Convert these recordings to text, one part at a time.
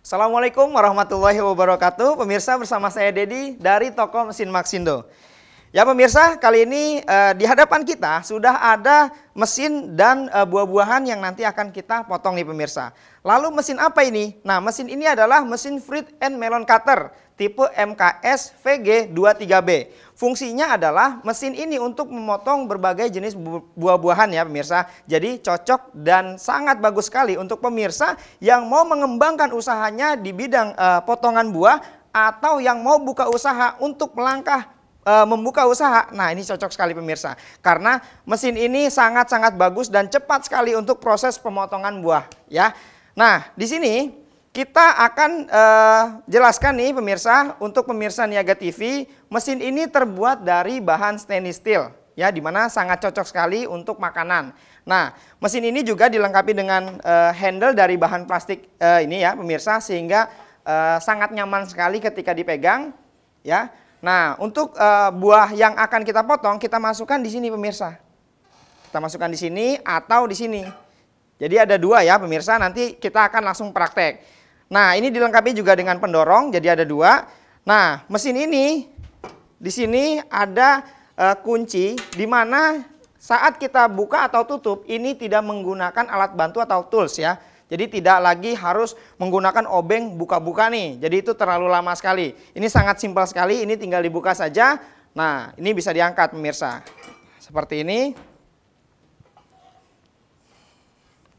Assalamualaikum warahmatullahi wabarakatuh. Pemirsa, bersama saya Dedi dari toko mesin Maxindo. Ya pemirsa, kali ini di hadapan kita sudah ada mesin dan buah-buahan yang nanti akan kita potong nih pemirsa. Lalu mesin apa ini? Nah, mesin ini adalah mesin fruit and melon cutter tipe MKS VG23B. Fungsinya adalah mesin ini untuk memotong berbagai jenis buah-buahan ya pemirsa. Jadi cocok dan sangat bagus sekali untuk pemirsa yang mau mengembangkan usahanya di bidang potongan buah atau yang mau buka usaha untuk membuka usaha. Nah, ini cocok sekali pemirsa. Karena mesin ini sangat-sangat bagus dan cepat sekali untuk proses pemotongan buah ya. Nah, di sini kita akan jelaskan nih pemirsa, untuk pemirsa Niaga TV, mesin ini terbuat dari bahan stainless steel ya, dimana sangat cocok sekali untuk makanan. Nah, mesin ini juga dilengkapi dengan handle dari bahan plastik ini ya pemirsa, sehingga sangat nyaman sekali ketika dipegang ya. Nah, untuk buah yang akan kita potong, kita masukkan di sini pemirsa. Kita masukkan di sini atau di sini. Jadi ada dua ya pemirsa, nanti kita akan langsung praktek. Nah, ini dilengkapi juga dengan pendorong, jadi ada dua. Nah, mesin ini di sini ada kunci, di mana saat kita buka atau tutup ini tidak menggunakan alat bantu atau tools ya. Jadi tidak lagi harus menggunakan obeng buka-buka nih. Jadi itu terlalu lama sekali. Ini sangat simpel sekali, ini tinggal dibuka saja. Nah, ini bisa diangkat pemirsa. Seperti ini.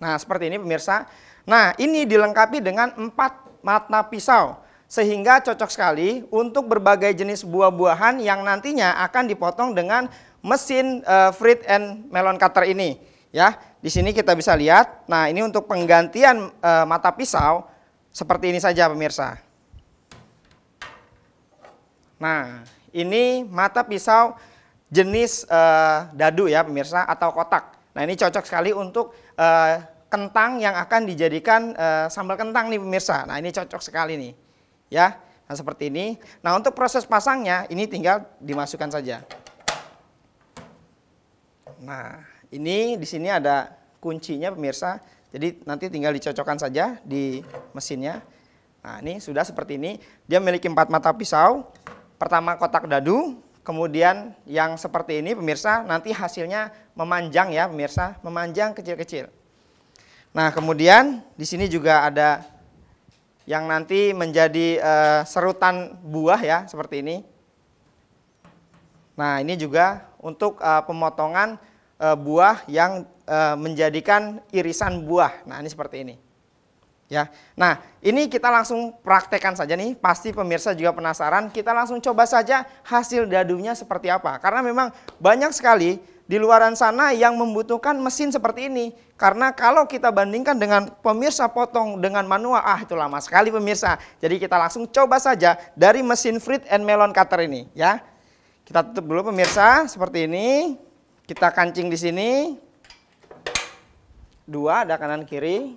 Nah, seperti ini pemirsa. Nah, ini dilengkapi dengan 4 mata pisau, sehingga cocok sekali untuk berbagai jenis buah-buahan yang nantinya akan dipotong dengan mesin fruit and melon cutter ini. Ya, di sini kita bisa lihat. Nah, ini untuk penggantian mata pisau seperti ini saja pemirsa. Nah, ini mata pisau jenis dadu ya pemirsa, atau kotak. Nah, ini cocok sekali untuk kentang yang akan dijadikan sambal kentang nih pemirsa. Nah, ini cocok sekali nih ya. Nah, seperti ini. Nah, untuk proses pasangnya ini tinggal dimasukkan saja. Nah, ini di sini ada kuncinya pemirsa. Jadi nanti tinggal dicocokkan saja di mesinnya. Nah, ini sudah seperti ini. Dia memiliki 4 mata pisau. Pertama kotak dadu, kemudian yang seperti ini pemirsa, nanti hasilnya memanjang ya pemirsa, memanjang kecil-kecil. Nah, kemudian di sini juga ada yang nanti menjadi serutan buah ya, seperti ini. Nah, ini juga untuk pemotongan buah yang menjadikan irisan buah. Nah, ini seperti ini. Ya. Nah, ini kita langsung praktekkan saja nih. Pasti pemirsa juga penasaran. Kita langsung coba saja hasil dadunya seperti apa. Karena memang banyak sekali di luaran sana yang membutuhkan mesin seperti ini. Karena kalau kita bandingkan dengan pemirsa potong dengan manual, itu lama sekali pemirsa. Jadi kita langsung coba saja dari mesin fruit and melon cutter ini ya. Kita tutup dulu pemirsa seperti ini. Kita kancing di sini. 2 ada kanan kiri.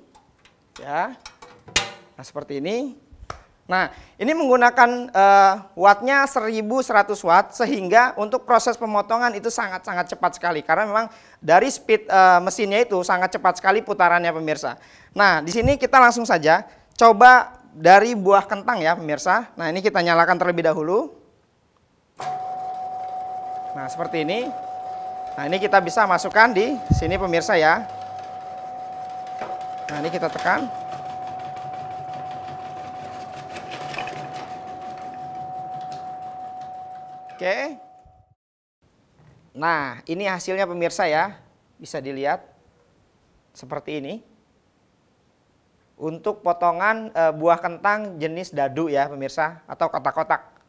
Ya. Nah, seperti ini. Nah, ini menggunakan wattnya 1100 watt, sehingga untuk proses pemotongan itu sangat-sangat cepat sekali. Karena memang dari speed mesinnya itu sangat cepat sekali putarannya pemirsa. Nah, di sini kita langsung saja coba dari buah kentang ya pemirsa. Nah, ini kita nyalakan terlebih dahulu. Nah, seperti ini. Nah, ini kita bisa masukkan di sini pemirsa ya. Nah, ini kita tekan. Oke. Nah, ini hasilnya pemirsa ya. Bisa dilihat seperti ini. Untuk potongan buah kentang jenis dadu ya pemirsa, atau kotak-kotak.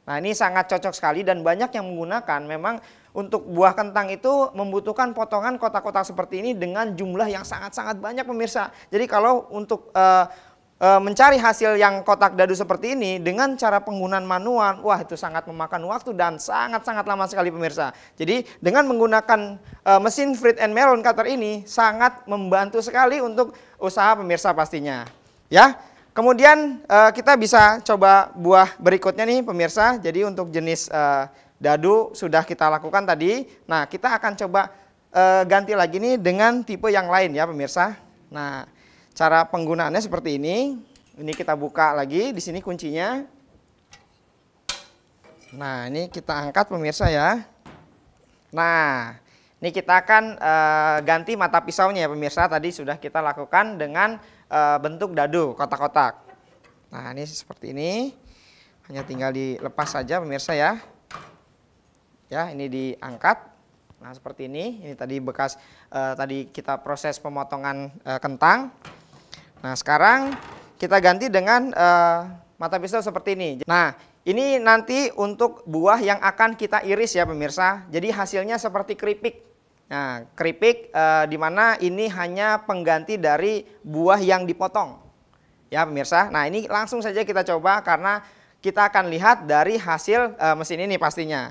Nah, ini sangat cocok sekali dan banyak yang menggunakan. Memang untuk buah kentang itu membutuhkan potongan kotak-kotak seperti ini dengan jumlah yang sangat-sangat banyak pemirsa. Jadi kalau untuk mencari hasil yang kotak dadu seperti ini dengan cara penggunaan manual, wah itu sangat memakan waktu dan sangat-sangat lama sekali pemirsa. Jadi dengan menggunakan mesin fruit and melon cutter ini sangat membantu sekali untuk usaha pemirsa pastinya. Ya. Kemudian kita bisa coba buah berikutnya nih pemirsa. Jadi untuk jenis dadu sudah kita lakukan tadi. Nah, kita akan coba ganti lagi nih dengan tipe yang lain ya pemirsa. Nah, cara penggunaannya seperti ini. Ini kita buka lagi, di sini kuncinya. Nah, ini kita angkat pemirsa ya. Nah, ini kita akan ganti mata pisaunya ya pemirsa. Tadi sudah kita lakukan dengan bentuk dadu, kotak-kotak. Nah, ini seperti ini. Hanya tinggal dilepas saja pemirsa ya. Ya, ini diangkat. Nah, seperti ini. Ini tadi bekas tadi kita proses pemotongan kentang. Nah, sekarang kita ganti dengan mata pisau seperti ini. Nah, ini nanti untuk buah yang akan kita iris ya pemirsa. Jadi hasilnya seperti keripik. Nah, keripik di mana ini hanya pengganti dari buah yang dipotong. Ya pemirsa. Nah, ini langsung saja kita coba karena kita akan lihat dari hasil mesin ini pastinya.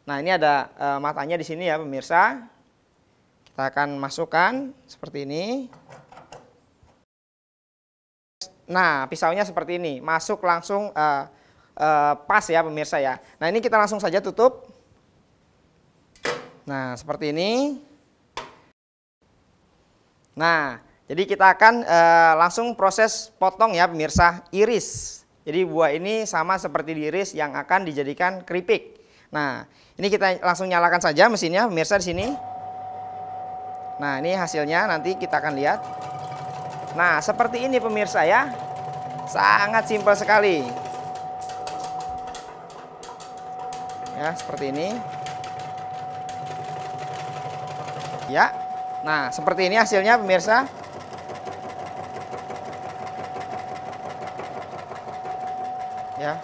Nah, ini ada matanya di sini ya pemirsa. Kita akan masukkan seperti ini. Nah, pisaunya seperti ini. Masuk langsung pas ya pemirsa ya. Nah, ini kita langsung saja tutup. Nah, seperti ini. Nah, jadi kita akan langsung proses potong ya pemirsa, iris. Jadi buah ini sama seperti diiris yang akan dijadikan keripik. Nah, ini kita langsung nyalakan saja mesinnya pemirsa di sini. Nah, ini hasilnya nanti kita akan lihat. Nah, seperti ini pemirsa ya. Sangat simpel sekali. Ya, seperti ini. Ya. Nah, seperti ini hasilnya pemirsa. Ya.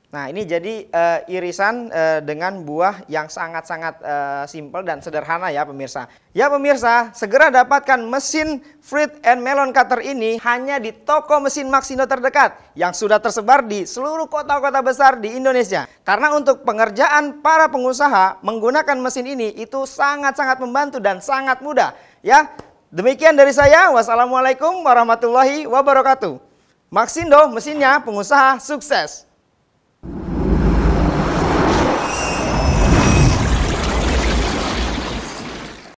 Nah, ini jadi irisan dengan buah yang sangat-sangat simpel dan sederhana ya pemirsa. Ya pemirsa, segera dapatkan mesin fruit and melon cutter ini hanya di toko mesin Maxindo terdekat yang sudah tersebar di seluruh kota-kota besar di Indonesia. Karena untuk pengerjaan para pengusaha menggunakan mesin ini itu sangat-sangat membantu dan sangat mudah. Ya, demikian dari saya. Wassalamualaikum warahmatullahi wabarakatuh. Maxindo, mesinnya pengusaha sukses.